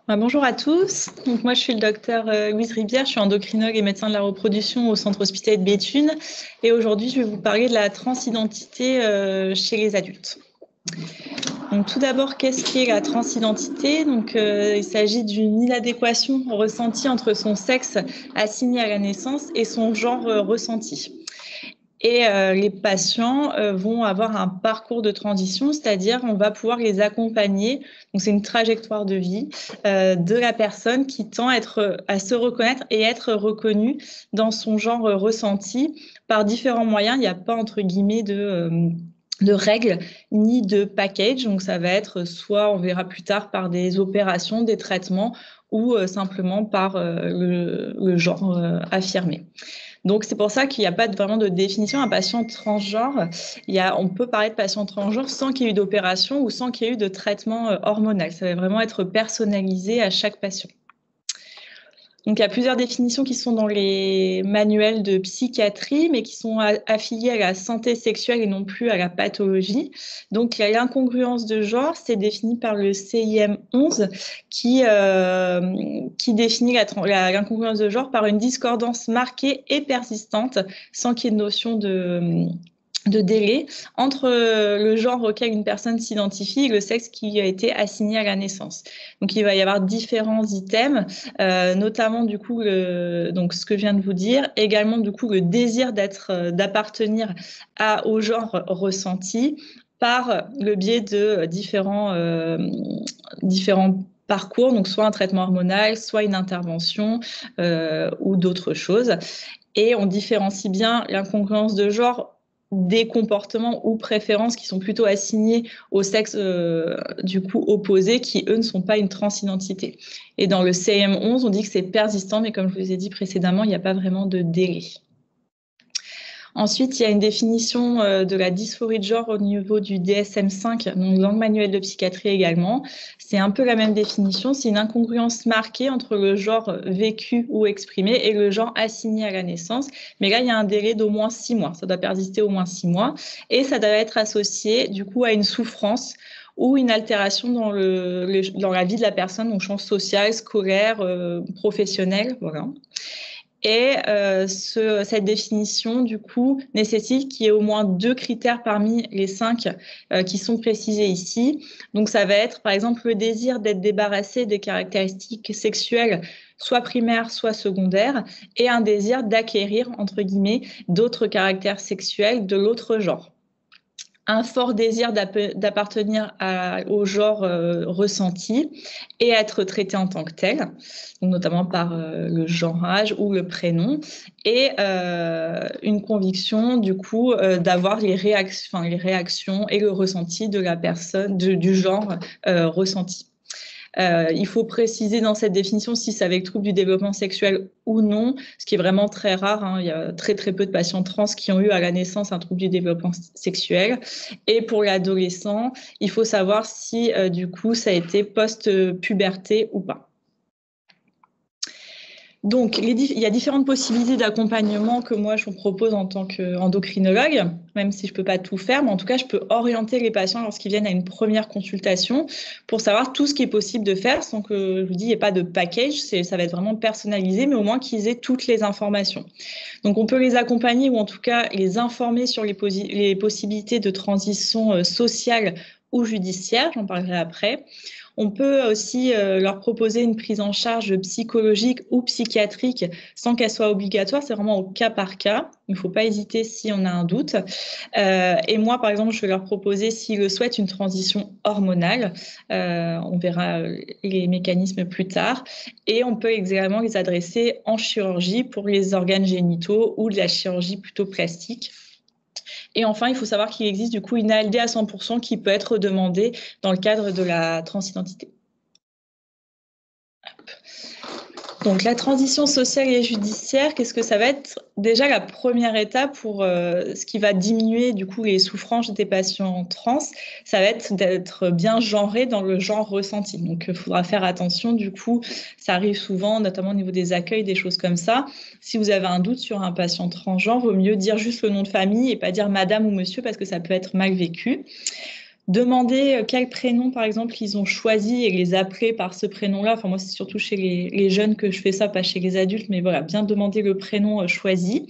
Bonjour à tous. Donc, moi, je suis le docteur Louise Ribière. Je suis endocrinologue et médecin de la reproduction au centre hospitalier de Béthune. Et aujourd'hui, je vais vous parler de la transidentité chez les adultes. Donc, tout d'abord, qu'est-ce qu'est la transidentité? Donc, il s'agit d'une inadéquation ressentie entre son sexe assigné à la naissance et son genre ressenti. Et les patients vont avoir un parcours de transition, c'est-à-dire on va pouvoir les accompagner. Donc c'est une trajectoire de vie de la personne qui tend à se reconnaître et être reconnue dans son genre ressenti par différents moyens. Il n'y a pas entre guillemets de règles ni de package. Donc ça va être soit, on verra plus tard, par des opérations, des traitements ou simplement par le genre affirmé. Donc, c'est pour ça qu'il n'y a pas vraiment de définition. Un patient transgenre, on peut parler de patient transgenre sans qu'il y ait eu d'opération ou sans qu'il y ait eu de traitement hormonal. Ça va vraiment être personnalisé à chaque patient. Donc, il y a plusieurs définitions qui sont dans les manuels de psychiatrie, mais qui sont affiliées à la santé sexuelle et non plus à la pathologie. Donc, il y a l'incongruence de genre, c'est défini par le CIM-11, qui définit l'incongruence de genre par une discordance marquée et persistante, sans qu'il y ait de notion de délai entre le genre auquel une personne s'identifie et le sexe qui a été assigné à la naissance. Donc, il va y avoir différents items, notamment du coup donc ce que je viens de vous dire, également du coup le désir d'appartenir au genre ressenti par le biais de différents parcours, donc soit un traitement hormonal, soit une intervention ou d'autres choses. Et on différencie bien l'incongruence de genre des comportements ou préférences qui sont plutôt assignés au sexe du coup opposé, qui eux ne sont pas une transidentité. Et dans le CM11, on dit que c'est persistant, mais comme je vous ai dit précédemment, il n'y a pas vraiment de délai. Ensuite, il y a une définition de la dysphorie de genre au niveau du DSM-5, donc langue manuelle de psychiatrie également. C'est un peu la même définition, c'est une incongruence marquée entre le genre vécu ou exprimé et le genre assigné à la naissance. Mais là, il y a un délai d'au moins 6 mois, ça doit persister au moins 6 mois, et ça doit être associé du coup à une souffrance ou une altération dans la vie de la personne, donc champ social, scolaire, professionnel, voilà. Et cette définition, du coup, nécessite qu'il y ait au moins 2 critères parmi les 5 qui sont précisés ici. Donc, ça va être, par exemple, le désir d'être débarrassé des caractéristiques sexuelles, soit primaires, soit secondaires, et un désir d'acquérir, entre guillemets, d'autres caractères sexuels de l'autre genre. Un fort désir d'appartenir au genre ressenti et être traité en tant que tel, donc notamment par le genre, âge ou le prénom, et une conviction du coup d'avoir les réactions et le ressenti de la personne du genre ressenti. Il faut préciser dans cette définition si c'est avec trouble du développement sexuel ou non, ce qui est vraiment très rare. Hein. Il y a très très peu de patients trans qui ont eu à la naissance un trouble du développement sexuel. Et pour l'adolescent, il faut savoir si du coup ça a été post-puberté ou pas. Donc, il y a différentes possibilités d'accompagnement que moi, je vous propose en tant qu'endocrinologue, même si je ne peux pas tout faire, mais en tout cas, je peux orienter les patients lorsqu'ils viennent à une première consultation pour savoir tout ce qui est possible de faire sans que, je vous dis, il n'y ait pas de package, ça va être vraiment personnalisé, mais au moins qu'ils aient toutes les informations. Donc, on peut les accompagner ou en tout cas les informer sur les possibilités de transition sociale ou judiciaire, j'en parlerai après. On peut aussi leur proposer une prise en charge psychologique ou psychiatrique sans qu'elle soit obligatoire. C'est vraiment au cas par cas. Il ne faut pas hésiter si on a un doute. Et moi, par exemple, je vais leur proposer, s'ils le souhaitent, une transition hormonale. On verra les mécanismes plus tard. Et on peut également les adresser en chirurgie pour les organes génitaux ou de la chirurgie plutôt plastique. Et enfin, il faut savoir qu'il existe du coup une ALD à 100% qui peut être demandée dans le cadre de la transidentité. Donc, la transition sociale et judiciaire, qu'est-ce que ça va être? Déjà, la première étape pour ce qui va diminuer du coup les souffrances des patients trans, ça va être d'être bien genré dans le genre ressenti. Donc, il faudra faire attention. Du coup, ça arrive souvent, notamment au niveau des accueils, des choses comme ça. Si vous avez un doute sur un patient transgenre, vaut mieux dire juste le nom de famille et pas dire madame ou monsieur parce que ça peut être mal vécu. demander quel prénom, par exemple, ils ont choisi et les appeler par ce prénom-là. Enfin, moi, c'est surtout chez les jeunes que je fais ça, pas chez les adultes, mais voilà, bien demander le prénom choisi.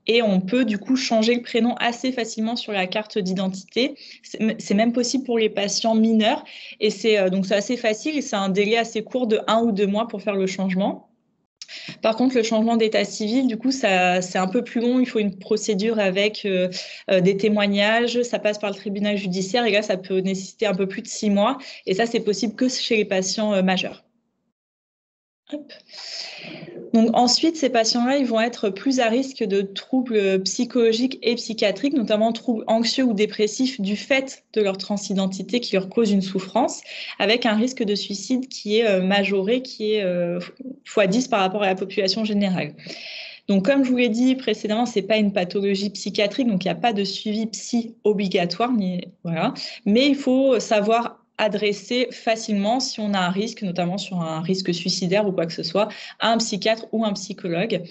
Et on peut du coup changer le prénom assez facilement sur la carte d'identité. C'est même possible pour les patients mineurs. Et donc c'est assez facile et c'est un délai assez court de 1 ou 2 mois pour faire le changement. Par contre, le changement d'état civil, du coup, c'est un peu plus long. Il faut une procédure avec des témoignages. Ça passe par le tribunal judiciaire et là, ça peut nécessiter un peu plus de 6 mois. Et ça, c'est possible que chez les patients majeurs. Hop. Donc ensuite, ces patients-là, ils vont être plus à risque de troubles psychologiques et psychiatriques, notamment troubles anxieux ou dépressifs du fait de leur transidentité qui leur cause une souffrance, avec un risque de suicide qui est majoré, qui est x10 par rapport à la population générale. Donc, comme je vous l'ai dit précédemment, ce n'est pas une pathologie psychiatrique, donc il n'y a pas de suivi psy obligatoire, voilà. Mais il faut savoir adresser facilement si on a un risque, notamment sur un risque suicidaire ou quoi que ce soit, à un psychiatre ou un psychologue.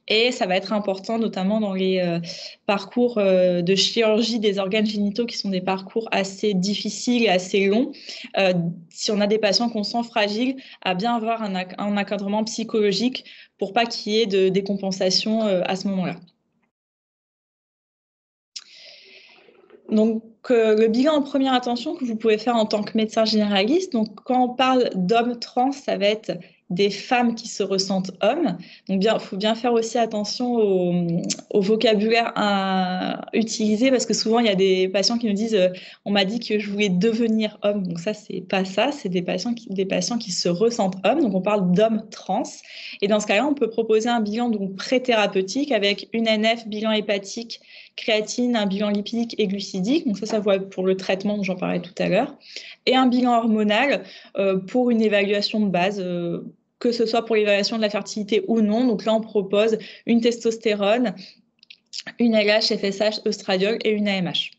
Et ça va être important, notamment dans les parcours de chirurgie des organes génitaux, qui sont des parcours assez difficiles et assez longs. Si on a des patients qu'on sent fragiles, à bien avoir un encadrement psychologique pour pas qu'il y ait de décompensation à ce moment-là. Donc, le bilan en première attention que vous pouvez faire en tant que médecin généraliste, donc quand on parle d'hommes trans, ça va être des femmes qui se ressentent hommes. Donc, il faut bien faire aussi attention au vocabulaire utilisé parce que souvent, il y a des patients qui nous disent on m'a dit que je voulais devenir homme. Donc, ça, c'est pas ça. C'est des patients qui se ressentent hommes. Donc, on parle d'hommes trans. Et dans ce cas-là, on peut proposer un bilan donc pré-thérapeutique avec une NF, bilan hépatique, créatine, un bilan lipidique et glucidique. Donc, ça vaut pour le traitement dont j'en parlais tout à l'heure. Et un bilan hormonal pour une évaluation de base, que ce soit pour l'évaluation de la fertilité ou non. Donc là, on propose une testostérone, une LH, FSH, œstradiol et une AMH.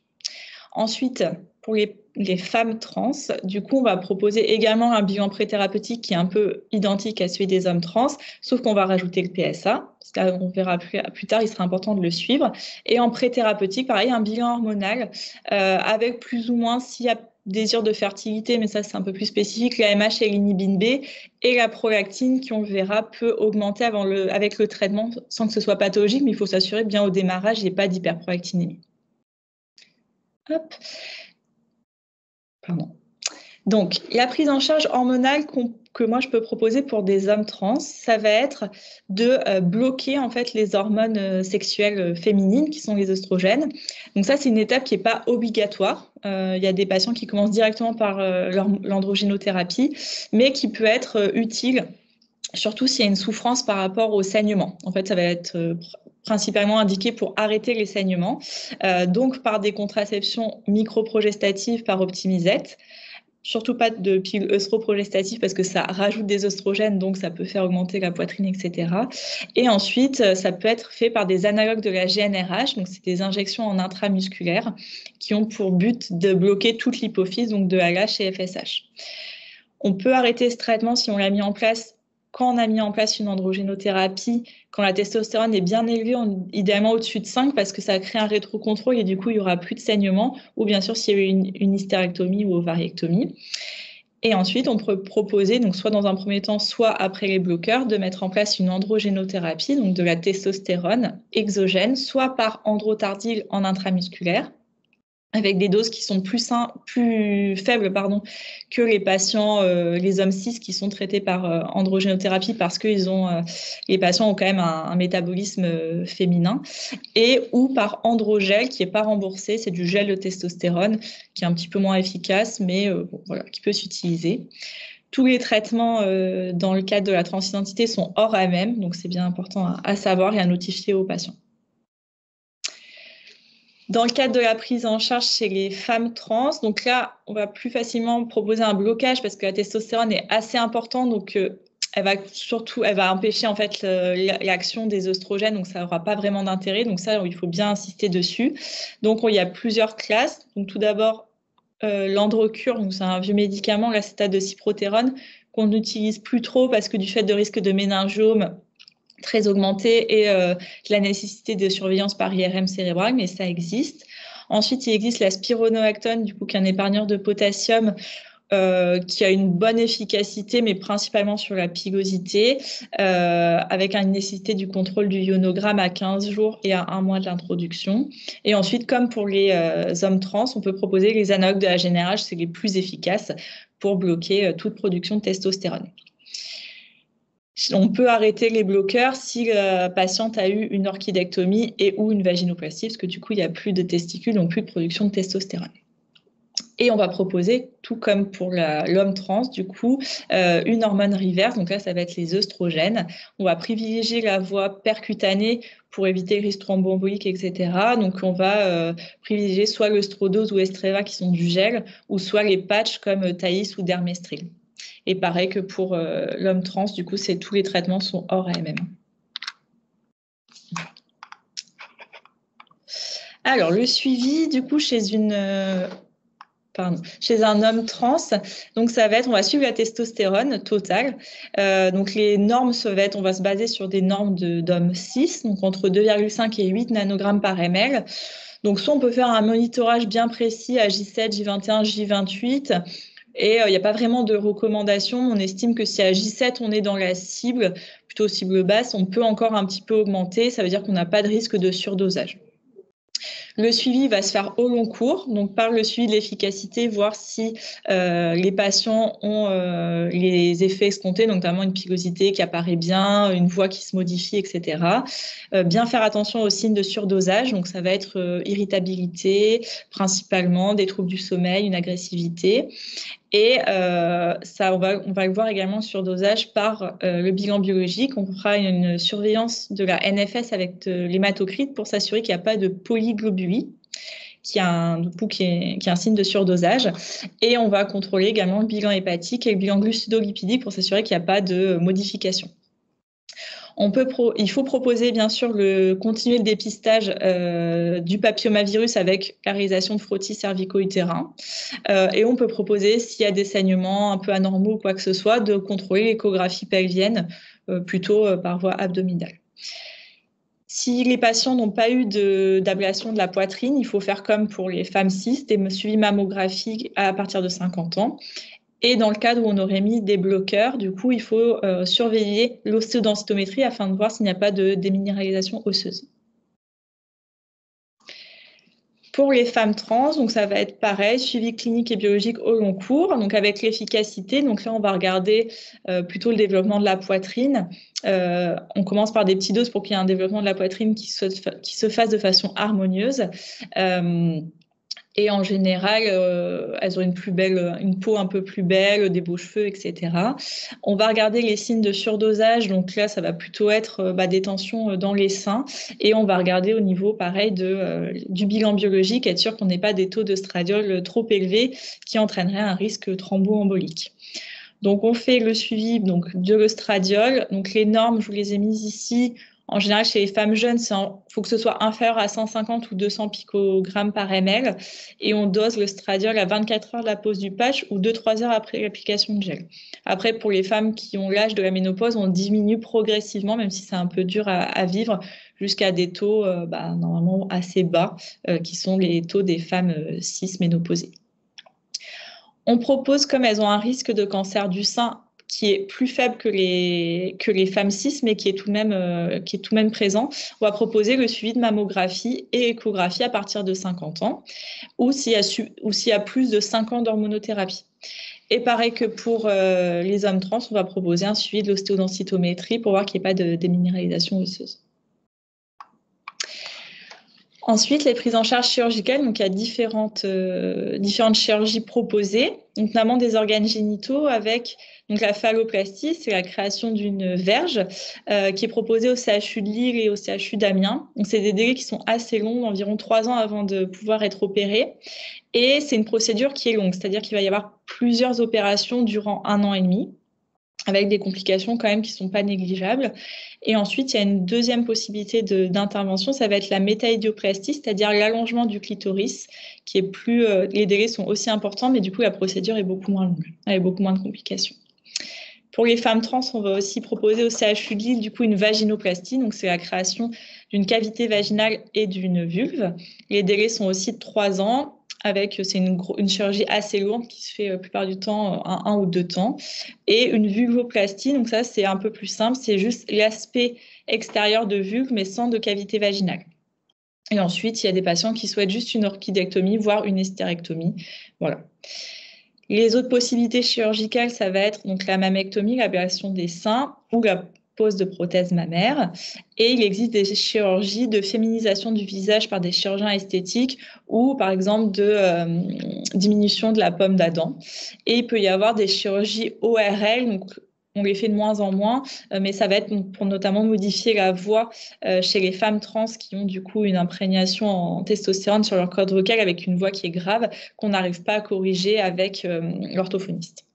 Ensuite, pour les femmes trans, du coup, on va proposer également un bilan pré-thérapeutique qui est un peu identique à celui des hommes trans, sauf qu'on va rajouter le PSA. Parce qu'on verra plus tard, il sera important de le suivre. Et en pré-thérapeutique, pareil, un bilan hormonal avec plus ou moins, s'il y a désir de fertilité, mais ça c'est un peu plus spécifique, la MH et l'inhibine B et la prolactine qui on le verra peut augmenter avec le traitement sans que ce soit pathologique, mais il faut s'assurer bien au démarrage, il n'y ait pas d'hyperprolactinémie. Hop. Pardon. Donc, la prise en charge hormonale que moi je peux proposer pour des hommes trans, ça va être de bloquer en fait les hormones sexuelles féminines qui sont les œstrogènes. Donc ça, c'est une étape qui n'est pas obligatoire. Il y a des patients qui commencent directement par l'androgénothérapie, mais qui peut être utile, surtout s'il y a une souffrance par rapport au saignement. En fait, ça va être principalement indiqué pour arrêter les saignements, donc par des contraceptions microprogestatives par optimisette. Surtout pas de pilules œstroprogestatives parce que ça rajoute des œstrogènes, donc ça peut faire augmenter la poitrine, etc. Et ensuite, ça peut être fait par des analogues de la GnRH, donc c'est des injections en intramusculaire qui ont pour but de bloquer toute l'hypophyse, donc de LH et FSH. On peut arrêter ce traitement si on l'a mis en place quand on a mis en place une androgénothérapie, quand la testostérone est bien élevée, idéalement au-dessus de 5, parce que ça crée un rétrocontrôle et du coup, il n'y aura plus de saignement, ou bien sûr, s'il y a eu une hystérectomie ou ovariectomie. Et ensuite, on peut proposer, donc soit dans un premier temps, soit après les bloqueurs, de mettre en place une androgénothérapie, donc de la testostérone exogène, soit par androtardile en intramusculaire, avec des doses qui sont plus faibles que les patients, les hommes cis qui sont traités par androgénothérapie parce que les patients ont quand même un métabolisme féminin, et ou par androgel qui n'est pas remboursé, c'est du gel de testostérone qui est un petit peu moins efficace, mais voilà, qui peut s'utiliser. Tous les traitements dans le cadre de la transidentité sont hors AMM, donc c'est bien important à savoir et à notifier aux patients. Dans le cadre de la prise en charge chez les femmes trans, donc là, on va plus facilement proposer un blocage parce que la testostérone est assez importante, donc elle va empêcher en fait l'action des œstrogènes, donc ça n'aura pas vraiment d'intérêt. Donc ça, il faut bien insister dessus. Donc il y a plusieurs classes. Donc tout d'abord, l'androcure, donc c'est un vieux médicament, l'acétate de cyprotérone, qu'on n'utilise plus trop parce que du fait de risque de méningiome très augmenté et la nécessité de surveillance par IRM cérébrale, mais ça existe. Ensuite, il existe la spironolactone, du coup, qui est un épargneur de potassium, qui a une bonne efficacité, mais principalement sur la pilosité, avec une nécessité du contrôle du ionogramme à 15 jours et à 1 mois de l'introduction. Et ensuite, comme pour les hommes trans, on peut proposer les analogues de la GnRH, c'est les plus efficaces pour bloquer toute production de testostérone. On peut arrêter les bloqueurs si la patiente a eu une orchidectomie et ou une vaginoplastie, parce que du coup, il n'y a plus de testicules, donc plus de production de testostérone. Et on va proposer, tout comme pour l'homme trans, du coup, une hormone reverse. Donc là, ça va être les œstrogènes. On va privilégier la voie percutanée pour éviter le risque thromboembolique, etc. Donc, on va privilégier soit l'œstradose ou Estreva qui sont du gel, ou soit les patchs comme Thaïs ou Dermestril. Et pareil que pour l'homme trans, du coup, tous les traitements sont hors AMM. Alors, le suivi, du coup, chez un homme trans, donc ça va être, on va suivre la testostérone totale. Donc les normes, on va se baser sur des normes d'hommes cis, donc entre 2,5 et 8 nanogrammes par ml. Donc soit on peut faire un monitorage bien précis à J7, J21, J28. Et il n'y a pas vraiment de recommandation. On estime que si à J7, on est dans la cible, plutôt cible basse, on peut encore un petit peu augmenter. Ça veut dire qu'on n'a pas de risque de surdosage. Le suivi va se faire au long cours, donc par le suivi de l'efficacité, voir si les patients ont les effets escomptés, notamment une pilosité qui apparaît bien, une voix qui se modifie, etc. Bien faire attention aux signes de surdosage, donc ça va être irritabilité, principalement des troubles du sommeil, une agressivité. Et ça, on va le voir également sur dosage par le bilan biologique. On fera une surveillance de la NFS avec de l'hématocrite pour s'assurer qu'il n'y a pas de polyglobulie, qui est un signe de surdosage. Et on va contrôler également le bilan hépatique et le bilan glucidolipidique pour s'assurer qu'il n'y a pas de modification. Il faut proposer, bien sûr, continuer le dépistage du papillomavirus avec la réalisation de frottis cervico-utérin. Et on peut proposer, s'il y a des saignements un peu anormaux ou quoi que ce soit, de contrôler l'échographie pelvienne plutôt par voie abdominale. Si les patients n'ont pas eu d'ablation de la poitrine, il faut faire comme pour les femmes cis, des suivis mammographiques à partir de 50 ans. Et dans le cadre où on aurait mis des bloqueurs, du coup, il faut surveiller l'ostéodensitométrie afin de voir s'il n'y a pas de déminéralisation osseuse. Pour les femmes trans, donc ça va être pareil, suivi clinique et biologique au long cours, donc avec l'efficacité. Donc là, on va regarder plutôt le développement de la poitrine. On commence par des petites doses pour qu'il y ait un développement de la poitrine qui se fasse de façon harmonieuse. Et en général, elles ont une peau un peu plus belle, des beaux cheveux, etc. On va regarder les signes de surdosage. Donc là, ça va plutôt être des tensions dans les seins. Et on va regarder au niveau, pareil, du bilan biologique, être sûr qu'on n'ait pas des taux d'œstradiol trop élevés qui entraîneraient un risque thromboembolique. Donc, on fait le suivi de l'œstradiol. Donc, les normes, je vous les ai mises ici. En général, chez les femmes jeunes, il faut que ce soit inférieur à 150 ou 200 picogrammes par ml. Et on dose l'œstradiol à 24 heures de la pose du patch ou 2-3 heures après l'application de gel. Après, pour les femmes qui ont l'âge de la ménopause, on diminue progressivement, même si c'est un peu dur à vivre, jusqu'à des taux normalement assez bas, qui sont les taux des femmes cis ménopausées. On propose, comme elles ont un risque de cancer du sein qui est plus faible que les femmes cis, mais qui est tout de même présent, on va proposer le suivi de mammographie et échographie à partir de 50 ans, ou s'il y a plus de 5 ans d'hormonothérapie. Et pareil que pour les hommes trans, on va proposer un suivi de l'ostéodensitométrie pour voir qu'il n'y ait pas de déminéralisation osseuse. Ensuite, les prises en charge chirurgicales, donc il y a différentes chirurgies proposées, notamment des organes génitaux avec la phalloplastie, c'est la création d'une verge qui est proposée au CHU de Lille et au CHU d'Amiens. Donc c'est des délais qui sont assez longs, environ 3 ans avant de pouvoir être opérés. Et c'est une procédure qui est longue, c'est-à-dire qu'il va y avoir plusieurs opérations durant 1 an et demi, avec des complications quand même qui ne sont pas négligeables. Et ensuite, il y a une deuxième possibilité d'intervention, ça va être la métaïdioplastie, c'est-à-dire l'allongement du clitoris, qui est les délais sont aussi importants, mais du coup, la procédure est beaucoup moins longue, avec beaucoup moins de complications. Pour les femmes trans, on va aussi proposer au CHU de Lille, du coup, une vaginoplastie, donc c'est la création d'une cavité vaginale et d'une vulve. Les délais sont aussi de 3 ans. C'est une chirurgie assez lourde qui se fait la plupart du temps en 1 ou 2 temps. Et une vulvoplastie, donc ça c'est un peu plus simple, c'est juste l'aspect extérieur de vulve mais sans de cavité vaginale. Et ensuite, il y a des patients qui souhaitent juste une orchidectomie, voire une hystérectomie. Voilà. Les autres possibilités chirurgicales, ça va être donc la mammectomie, l'ablation des seins ou la pose de prothèse mammaire. Et il existe des chirurgies de féminisation du visage par des chirurgiens esthétiques ou par exemple de diminution de la pomme d'Adam. Et il peut y avoir des chirurgies ORL, donc on les fait de moins en moins, mais ça va être pour notamment modifier la voix chez les femmes trans qui ont du coup une imprégnation en testostérone sur leur corde vocale avec une voix qui est grave, qu'on n'arrive pas à corriger avec l'orthophoniste.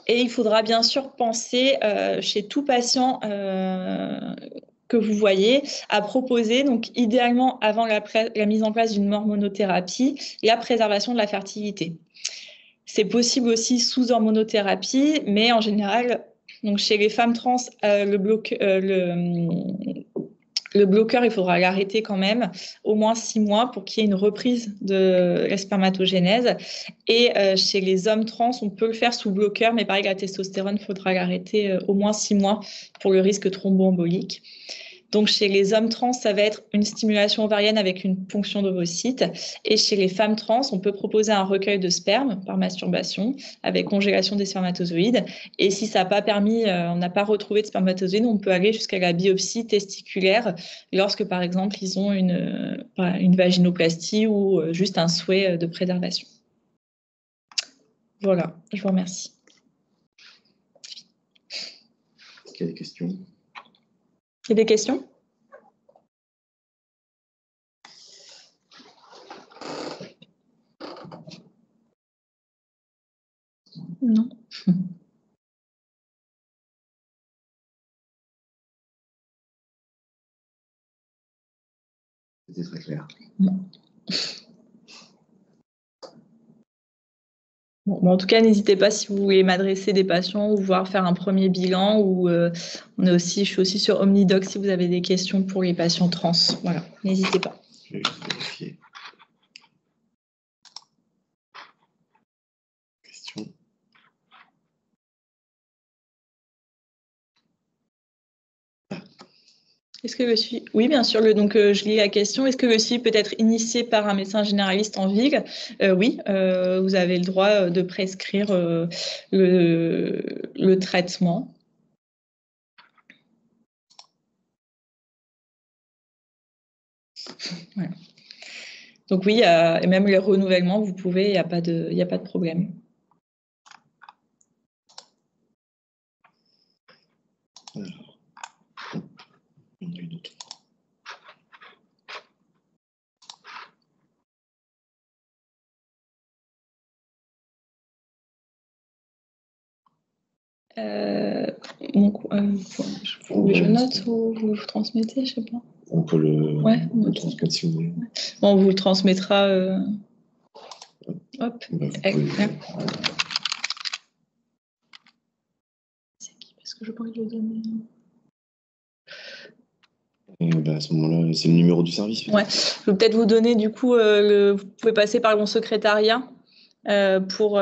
Et il faudra bien sûr penser chez tout patient que vous voyez à proposer, donc idéalement avant la mise en place d'une hormonothérapie, la préservation de la fertilité. C'est possible aussi sous hormonothérapie, mais en général, donc chez les femmes trans, le bloqueur, il faudra l'arrêter quand même au moins 6 mois pour qu'il y ait une reprise de la spermatogénèse. Et chez les hommes trans, on peut le faire sous bloqueur, mais pareil, la testostérone, il faudra l'arrêter au moins 6 mois pour le risque thromboembolique. Donc, chez les hommes trans, ça va être une stimulation ovarienne avec une ponction d'ovocytes. Et chez les femmes trans, on peut proposer un recueil de sperme par masturbation avec congélation des spermatozoïdes. Et si ça n'a pas permis, on n'a pas retrouvé de spermatozoïdes, on peut aller jusqu'à la biopsie testiculaire lorsque, par exemple, ils ont une vaginoplastie ou juste un souhait de préservation. Voilà, je vous remercie. Est-ce qu'il y a des questions ? Il y a des questions ? Non. C'était très clair. Bon, en tout cas, n'hésitez pas si vous voulez m'adresser des patients ou voir faire un premier bilan. Ou je suis aussi sur OmniDoc si vous avez des questions pour les patients trans. Voilà, n'hésitez pas. Je vais vérifier. Question. Est-ce que le suivi... Oui, bien sûr. Je lis la question. Est-ce que le suivi peut être initié par un médecin généraliste en ville ? Oui, vous avez le droit de prescrire le traitement. Voilà. Donc oui, et même les renouvellements, vous pouvez, il n'y a pas de problème. Alors, on a une autre. Je note ou vous transmettez, je ne sais pas. On peut le transmettre si vous voulez. Bon, on vous le transmettra. Hop. C'est qui ? Parce que je pourrais le donner. À ce moment-là, c'est le numéro du service. Ouais. Je vais peut-être vous donner du coup, vous pouvez passer par mon secrétariat pour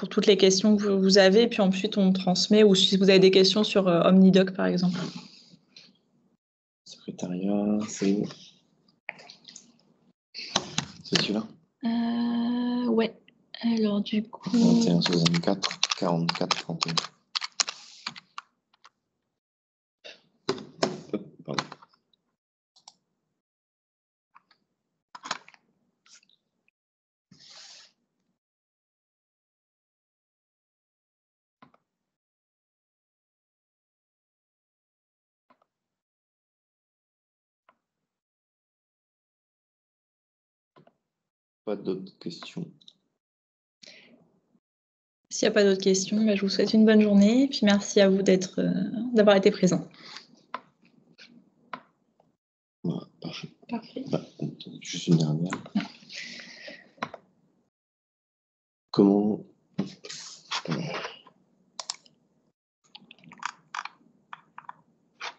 toutes les questions que vous avez, puis ensuite on transmet, ou si vous avez des questions sur OmniDoc par exemple. Secrétariat, c'est celui-là ? Ouais. Alors du coup. 21 64 44 31. Pardon. Pas d'autres questions. S'il n'y a pas d'autres questions, je vous souhaite une bonne journée. Et puis merci à vous d'avoir été présent. Voilà, parfait. Parfait. Juste une dernière. Comment...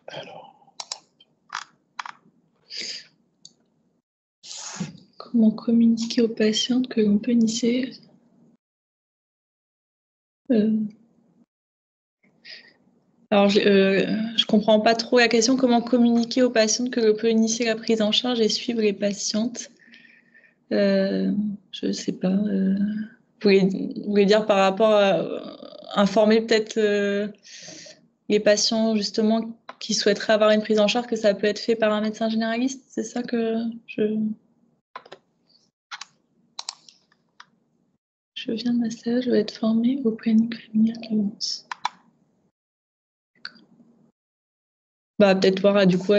Alors... Comment communiquer aux patientes que l'on peut initier Alors, je comprends pas trop la question. Comment communiquer aux patientes que l'on peut initier la prise en charge et suivre les patientes je sais pas. Vous voulez dire par rapport à informer peut-être les patients justement qui souhaiteraient avoir une prise en charge que ça peut être fait par un médecin généraliste? C'est ça que je viens de ma stage, je vais être formée au planning familial d'avance. Bah, peut-être voir du coup,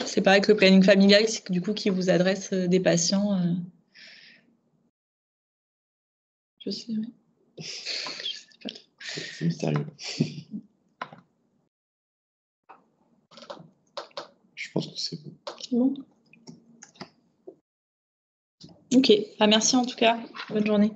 c'est pareil que le planning familial, c'est du coup qui vous adresse des patients. Je sais, ouais. Je sais pas. C'est mystérieux. Je pense que c'est bon. Bon. Ok, merci en tout cas. Bonne journée.